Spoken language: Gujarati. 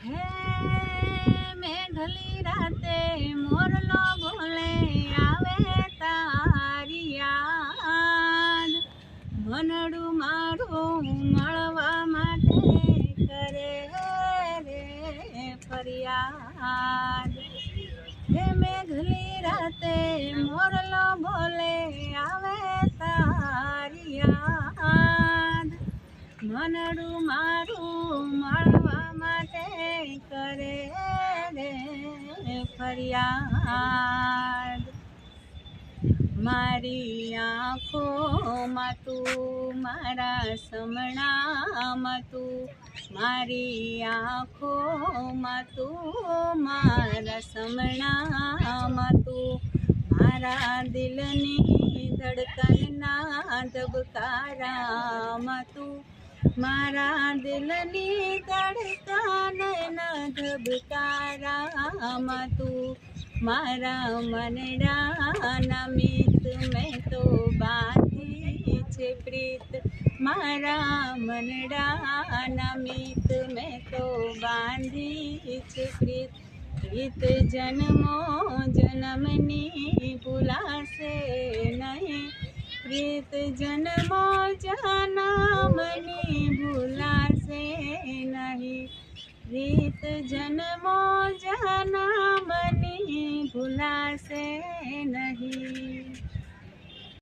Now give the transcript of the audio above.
હે મેઘલી રાતે મોરલો બોલે આવે તારી યાદ મનડું મારું મળવા માટે કરે રે ફરિયાદ હે મેઘલી રાતે મોરલો બોલે આવે તારી યાદ મનડું મારું મળવા માટે કરે રે ફરિયાદ મારી આંખોમાં તું મારા સમણામાં તું મારી આંખોમાં તું મારા સમણામાં તું મારા દિલની ધડકનના ધબકારામાં તું મારા દિલની ધડકનના ધબકારામાં તું મારા મનડાના મીત મેં તો બાંધી છે પ્રીત મારા મનડાના મીત મેં તો બાંધી છે પ્રીત પ્રીત જન્મો જન્મની ભૂલાશે નહીં પ્રીત જન્મો જન્મની ભૂલાશે નહીં પ્રીત જન્મો જન્મની ભૂલાશે નહીં।